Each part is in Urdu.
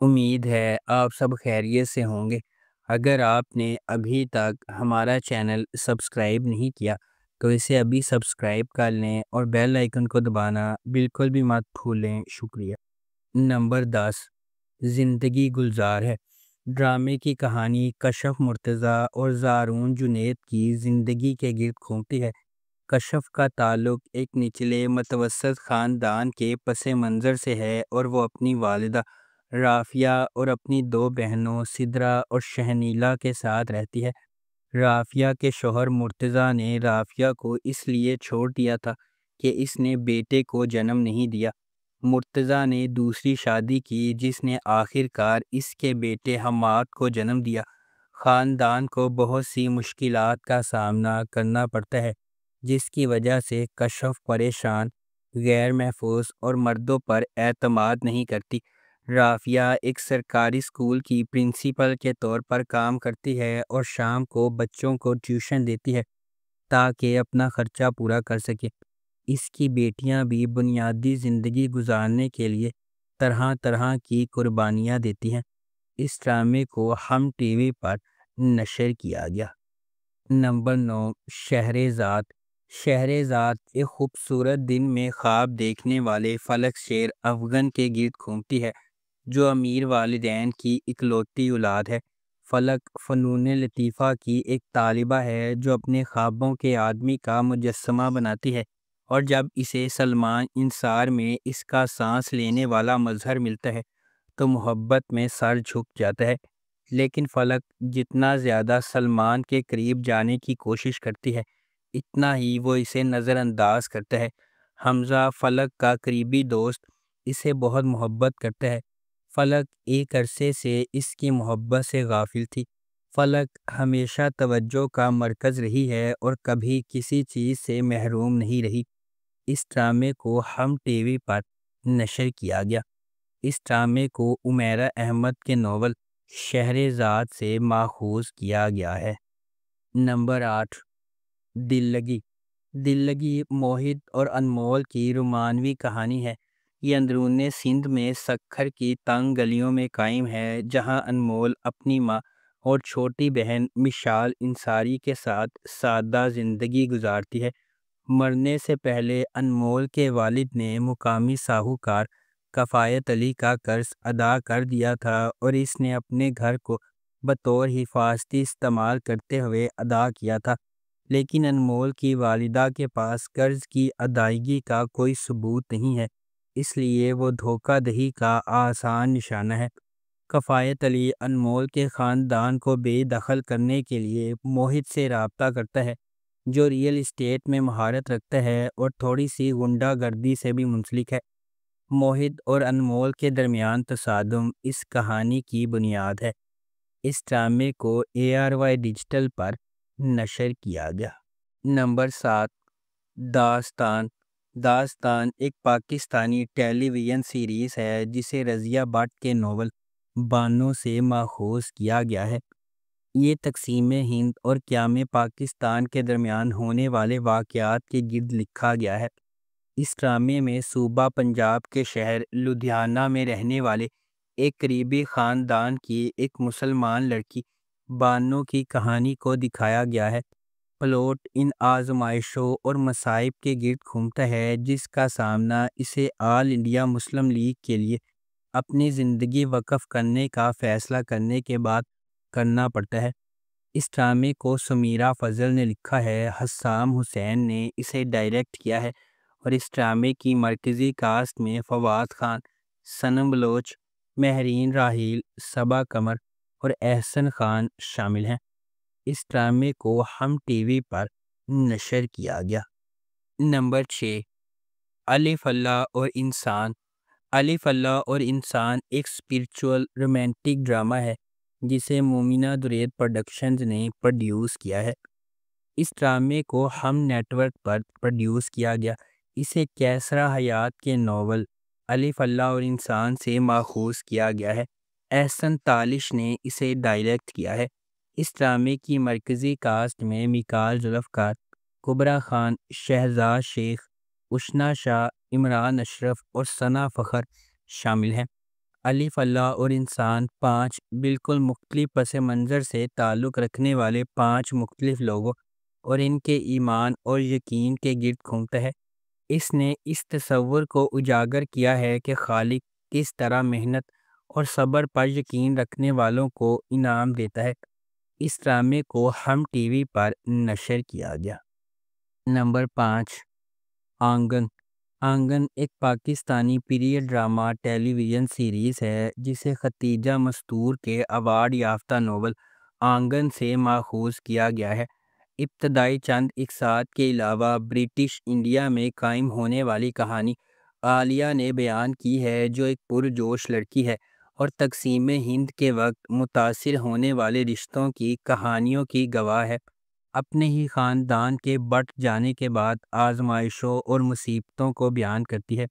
امید ہے آپ سب خیریت سے ہوں گے۔ اگر آپ نے ابھی تک ہمارا چینل سبسکرائب نہیں کیا تو اسے ابھی سبسکرائب کر لیں اور بیل آئیکن کو دبانا بالکل بھی مت بھولیں۔ شکریہ۔ نمبر 10، زندگی گلزار ہے۔ ڈرامے کی کہانی کشف مرتضیٰ اور زارون جنید کی زندگی کے گرد گھومتی ہے۔ کشف کا تعلق ایک نچلے متوسط خاندان کے پس منظر سے ہے اور وہ اپنی والدہ رافیہ اور اپنی دو بہنوں سدرا اور شہنیلا کے ساتھ رہتی ہے۔ رافیہ کے شوہر مرتضیٰ نے رافیہ کو اس لیے چھوڑ دیا تھا کہ اس نے بیٹے کو جنم نہیں دیا۔ مرتضیٰ نے دوسری شادی کی جس نے آخر کار اس کے بیٹے حماد کو جنم دیا۔ خاندان کو بہت سی مشکلات کا سامنا کرنا پڑتا ہے جس کی وجہ سے کشف پریشان، غیر محفوظ اور مردوں پر اعتماد نہیں کرتی۔ رافیہ ایک سرکاری اسکول کی پرنسپل کے طور پر کام کرتی ہے اور شام کو بچوں کو ٹیوشن دیتی ہے تاکہ اپنا خرچہ پورا کر سکے۔ اس کی بیٹیاں بھی بنیادی زندگی گزارنے کے لیے طرح طرح کی قربانیاں دیتی ہیں۔ اس ڈرامے کو ہم ٹی وی پر نشر کیا گیا۔ نمبر 9، شہرزاد۔ شہرزاد ایک خوبصورت دن میں خواب دیکھنے والے فلک شیر افغن کے گرد گھومتی ہے جو امیر والدین کی اکلوتی اولاد ہے۔ فلک فنون لطیفہ کی ایک طالبہ ہے جو اپنے خوابوں کے آدمی کا مجسمہ بناتی ہے، اور جب اسے سلمان انصار میں اس کا سانس لینے والا مظہر ملتا ہے تو محبت میں سر جھک جاتا ہے۔ لیکن فلک جتنا زیادہ سلمان کے قریب جانے کی کوشش کرتی ہے اتنا ہی وہ اسے نظر انداز کرتا ہے۔ حمزہ فلک کا قریبی دوست اسے بہت محبت کرتا ہے۔ فلک ایک عرصے سے اس کی محبت سے غافل تھی۔ فلک ہمیشہ توجہ کا مرکز رہی ہے اور کبھی کسی چیز سے محروم نہیں رہی۔ اس ڈرامے کو ہم ٹی وی پر نشر کیا گیا۔ اس ڈرامے کو عمیرہ احمد کے ناول شہرزاد سے ماخوذ کیا گیا ہے۔ نمبر 8، دل لگی۔ دل لگی موہت اور انمول کی رومانوی کہانی ہے۔ یہ اندرون سندھ میں سکھر کی تنگ گلیوں میں قائم ہے جہاں انمول اپنی ماں اور چھوٹی بہن مشال انصاری کے ساتھ سادہ زندگی گزارتی ہے۔ مرنے سے پہلے انمول کے والد نے مقامی ساہوکار کفایت علی کا قرض ادا کر دیا تھا اور اس نے اپنے گھر کو بطور حفاظتی استعمال کرتے ہوئے ادا کیا تھا، لیکن انمول کی والدہ کے پاس قرض کی ادائیگی کا کوئی ثبوت نہیں ہے، اس لیے وہ دھوکہ دہی کا آسان نشانہ ہے۔ کفایت علی انمول کے خاندان کو بے دخل کرنے کے لیے موہت سے رابطہ کرتا ہے جو ریئل اسٹیٹ میں مہارت رکھتا ہے اور تھوڑی سی غنڈہ گردی سے بھی منسلک ہے۔ موہت اور انمول کے درمیان تصادم اس کہانی کی بنیاد ہے۔ اس ڈرامے کو ARY ڈیجیٹل پر نشر کیا گیا۔ نمبر 7، داستان۔ داستان ایک پاکستانی ٹیلی ویژن سیریز ہے جسے رضیہ بٹ کے ناول بانو سے ماخوذ کیا گیا ہے۔ یہ تقسیم ہند اور قیام پاکستان کے درمیان ہونے والے واقعات کے گرد لکھا گیا ہے۔ اس ڈرامے میں صوبہ پنجاب کے شہر لدھیانہ میں رہنے والے ایک قریبی خاندان کی ایک مسلمان لڑکی بانو کی کہانی کو دکھایا گیا ہے۔ پلوٹ ان آزمائشوں اور مصائب کے گرد گھومتا ہے جس کا سامنا اسے آل انڈیا مسلم لیگ کے لیے اپنی زندگی وقف کرنے کا فیصلہ کرنے کے بعد کرنا پڑتا ہے۔ اس ڈرامے کو سمیرہ فضل نے لکھا ہے، حسام حسین نے اسے ڈائریکٹ کیا ہے، اور اس ڈرامے کی مرکزی کاسٹ میں فواد خان، صنم بلوچ، مہرین راحیل، صبا قمر اور احسن خان شامل ہیں۔ اس ڈرامے کو ہم ٹی وی پر نشر کیا گیا۔ نمبر 6، الف اللہ اور انسان۔ الف اللہ اور انسان ایک اسپرچول رومانٹک ڈرامہ ہے جسے مومنہ درید پروڈکشنز نے پروڈیوس کیا ہے۔ اس ڈرامے کو ہم نیٹ ورک پر پروڈیوس کیا گیا۔ اسے کیسرا حیات کے ناول الف اللہ اور انسان سے ماخوذ کیا گیا ہے۔ احسن تالش نے اسے ڈائریکٹ کیا ہے۔ اس ڈرامے کی مرکزی کاسٹ میں میکال ذوالفقار، کبرا خان، شہزاد شیخ، اشنا شاہ، عمران اشرف اور ثنا فخر شامل ہیں۔ الف اللہ اور انسان 5 بالکل مختلف پس منظر سے تعلق رکھنے والے 5 مختلف لوگوں اور ان کے ایمان اور یقین کے گرد گھومتا ہے۔ اس نے اس تصور کو اجاگر کیا ہے کہ خالق کس طرح محنت اور صبر پر یقین رکھنے والوں کو انعام دیتا ہے۔ اس ڈرامے کو ہم ٹی وی پر نشر کیا گیا۔ نمبر 5، آنگن۔ آنگن ایک پاکستانی پیریڈ ڈرامہ ٹیلی ویژن سیریز ہے جسے ختیجہ مستور کے ایوارڈ یافتہ ناول آنگن سے ماخوذ کیا گیا ہے۔ ابتدائی چند اقساط کے علاوہ برٹش انڈیا میں قائم ہونے والی کہانی عالیہ نے بیان کی ہے، جو ایک پرجوش لڑکی ہے اور تقسیم ہند کے وقت متاثر ہونے والے رشتوں کی کہانیوں کی گواہ ہے۔ اپنے ہی خاندان کے بٹ جانے کے بعد آزمائشوں اور مصیبتوں کو بیان کرتی ہے۔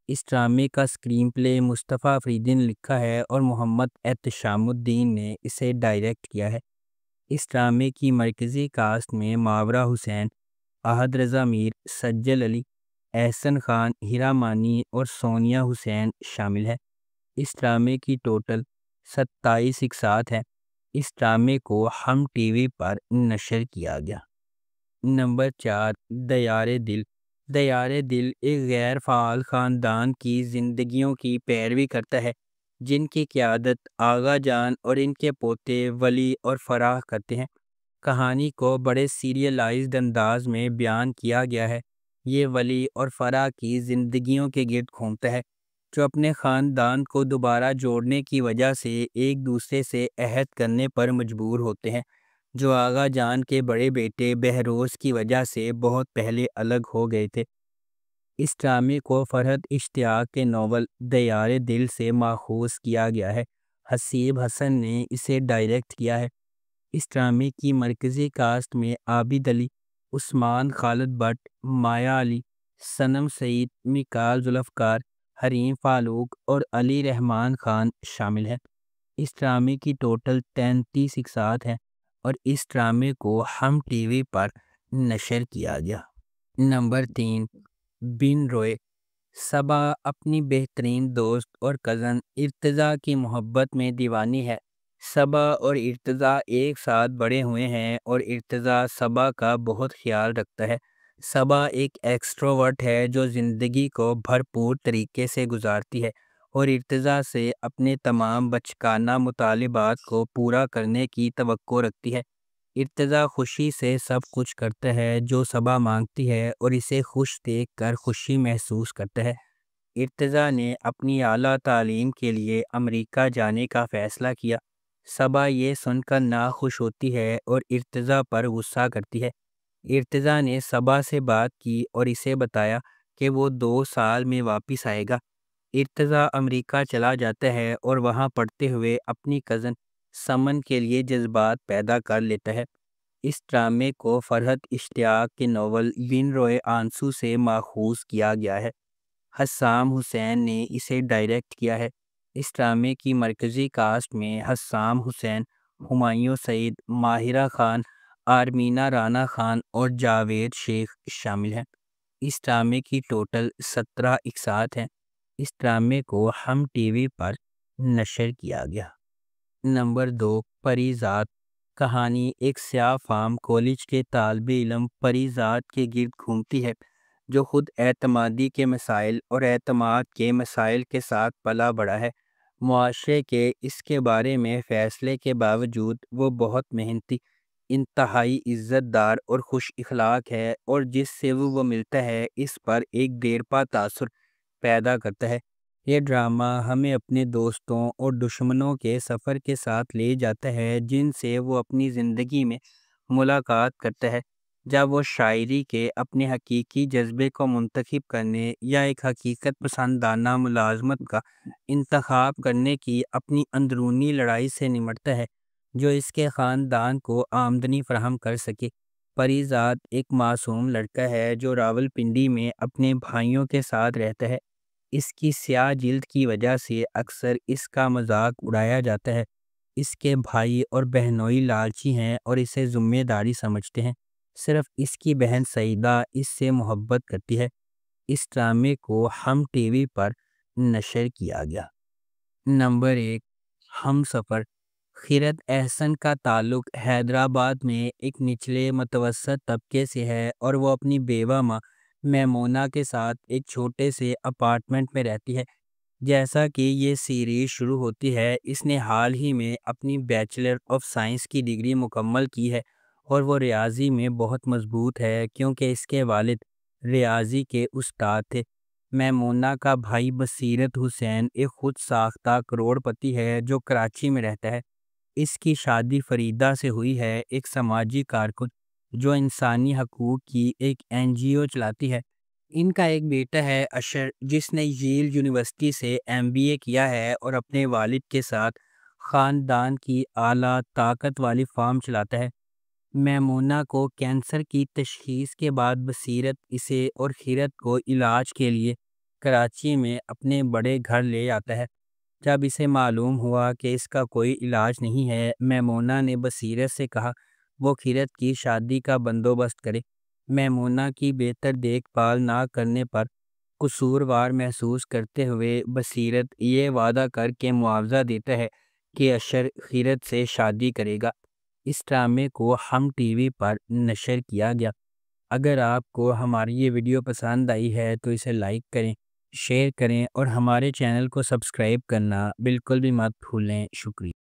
اس ڈرامے کا اسکرین پلے مصطفیٰ افریدی نے لکھا ہے اور محمد احتشام الدین نے اسے ڈائریکٹ کیا ہے۔ اس ڈرامے کی مرکزی کاسٹ میں ماورا حسین، احد رضا میر، سجل علی، احسن خان، ہیرا مانی اور سونیا حسین شامل ہیں۔ اس ڈرامے کی ٹوٹل 27 اقساط ہیں۔ اس ڈرامے کو ہم ٹی وی پر نشر کیا گیا۔ نمبر 4، دیار دل۔ دیار دل ایک غیر فعال خاندان کی زندگیوں کی پیروی کرتا ہے جن کی قیادت آغا جان اور ان کے پوتے ولی اور فرح کرتے ہیں۔ کہانی کو بڑے سیریلائزڈ انداز میں بیان کیا گیا ہے۔ یہ ولی اور فرح کی زندگیوں کے گرد گھومتا ہے جو اپنے خاندان کو دوبارہ جوڑنے کی وجہ سے ایک دوسرے سے عہد کرنے پر مجبور ہوتے ہیں، جو آغا جان کے بڑے بیٹے بہروز کی وجہ سے بہت پہلے الگ ہو گئے تھے۔ اس ڈرامے کو فرحت اشتیاق کے ناول دیار دل سے ماخوذ کیا گیا ہے۔ حسیب حسن نے اسے ڈائریکٹ کیا ہے۔ اس ڈرامے کی مرکزی کاسٹ میں عابد علی، عثمان خالد بٹ، مایا علی، صنم سعید، میکال ذوالفقار، حریم فاروق اور علی رحمان خان شامل ہیں۔ اس ڈرامے کی ٹوٹل 33 اقساط ہیں اور اس ڈرامے کو ہم ٹی وی پر نشر کیا گیا۔ نمبر 3، بن روئے۔ صبا اپنی بہترین دوست اور کزن ارتضیٰ کی محبت میں دیوانی ہے۔ صبا اور ارتضیٰ ایک ساتھ بڑے ہوئے ہیں اور ارتضیٰ صبا کا بہت خیال رکھتا ہے۔ صبا ایک ایکسٹروورٹ ہے جو زندگی کو بھرپور طریقے سے گزارتی ہے اور ارتضیٰ سے اپنے تمام بچگانہ مطالبات کو پورا کرنے کی توقع رکھتی ہے۔ ارتضیٰ خوشی سے سب کچھ کرتا ہے جو صبا مانگتی ہے اور اسے خوش دیکھ کر خوشی محسوس کرتا ہے۔ ارتضیٰ نے اپنی اعلیٰ تعلیم کے لیے امریکہ جانے کا فیصلہ کیا۔ صبا یہ سن کر ناخوش ہوتی ہے اور ارتضیٰ پر غصہ کرتی ہے۔ ارتضیٰ نے صبا سے بات کی اور اسے بتایا کہ وہ 2 سال میں واپس آئے گا۔ ارتضیٰ امریکہ چلا جاتا ہے اور وہاں پڑھتے ہوئے اپنی کزن سمن کے لیے جذبات پیدا کر لیتا ہے۔ اس ڈرامے کو فرحت اشتیاق کے ناول بن روئے آنسو سے ماخوذ کیا گیا ہے۔ حسام حسین نے اسے ڈائریکٹ کیا ہے۔ اس ڈرامے کی مرکزی کاسٹ میں حسام حسین، ہمایوں سعید، ماہرہ خان، آرمینہ رانا خان اور جاوید شیخ شامل ہیں۔ اس ڈرامے کی ٹوٹل 17 اقساط ہیں۔ اس ڈرامے کو ہم ٹی وی پر نشر کیا گیا۔ نمبر 2، پری ذات۔ کہانی ایک سیاہ فام کالج کے طالب علم پری ذات کے گرد گھومتی ہے جو خود اعتمادی کے مسائل اور اعتماد کے مسائل کے ساتھ پلا بڑھا ہے۔ معاشرے کے اس کے بارے میں فیصلے کے باوجود وہ بہت محنتی، انتہائی عزت دار اور خوش اخلاق ہے اور جس سے وہ ملتا ہے اس پر ایک دیرپا تاثر پیدا کرتا ہے۔ یہ ڈرامہ ہمیں اپنے دوستوں اور دشمنوں کے سفر کے ساتھ لے جاتا ہے جن سے وہ اپنی زندگی میں ملاقات کرتا ہے جب وہ شاعری کے اپنے حقیقی جذبے کو منتخب کرنے یا ایک حقیقت پسندانہ ملازمت کا انتخاب کرنے کی اپنی اندرونی لڑائی سے نمٹتا ہے جو اس کے خاندان کو آمدنی فراہم کر سکے۔ پری ذات ایک معصوم لڑکا ہے جو راولپنڈی میں اپنے بھائیوں کے ساتھ رہتا ہے۔ اس کی سیاہ جلد کی وجہ سے اکثر اس کا مذاق اڑایا جاتا ہے۔ اس کے بھائی اور بہنوئی لالچی ہیں اور اسے ذمہ داری سمجھتے ہیں۔ صرف اس کی بہن سعیدہ اس سے محبت کرتی ہے۔ اس ڈرامے کو ہم ٹی وی پر نشر کیا گیا۔ نمبر 1، ہم سفر۔ خیرت احسن کا تعلق حیدرآباد میں ایک نچلے متوسط طبقے سے ہے، اور وہ اپنی بیوہ ماں میمونہ کے ساتھ ایک چھوٹے سے اپارٹمنٹ میں رہتی ہے۔ جیسا کہ یہ سیریز شروع ہوتی ہے، اس نے حال ہی میں اپنی بیچلر آف سائنس کی ڈگری مکمل کی ہے، اور وہ ریاضی میں بہت مضبوط ہے کیونکہ اس کے والد ریاضی کے استاد تھے۔ میمونہ کا بھائی بصیرت حسین ایک خود ساختہ کروڑ پتی ہے جو کراچی میں رہتا ہے۔ اس کی شادی فریدہ سے ہوئی ہے، ایک سماجی کارکن جو انسانی حقوق کی ایک NGO چلاتی ہے۔ ان کا ایک بیٹا ہے اشر، جس نے ییل یونیورسٹی سے MBA کیا ہے اور اپنے والد کے ساتھ خاندان کی اعلیٰ طاقت والی فارم چلاتا ہے۔ میمونہ کو کینسر کی تشخیص کے بعد بصیرت اسے اور خیرت کو علاج کے لیے کراچی میں اپنے بڑے گھر لے آتا ہے۔ جب اسے معلوم ہوا کہ اس کا کوئی علاج نہیں ہے، میمونہ نے بصیرت سے کہا وہ خیرت کی شادی کا بندوبست کرے۔ میمونہ کی بہتر دیکھ بھال نہ کرنے پر قصوروار محسوس کرتے ہوئے بصیرت یہ وعدہ کر کے معاوضہ دیتا ہے کہ اشر خیرت سے شادی کرے گا۔ اس ڈرامے کو ہم ٹی وی پر نشر کیا گیا۔ اگر آپ کو ہماری یہ ویڈیو پسند آئی ہے تو اسے لائک کریں، شیئر کریں اور ہمارے چینل کو سبسکرائب کرنا بالکل بھی مت بھولیں۔ شکریہ۔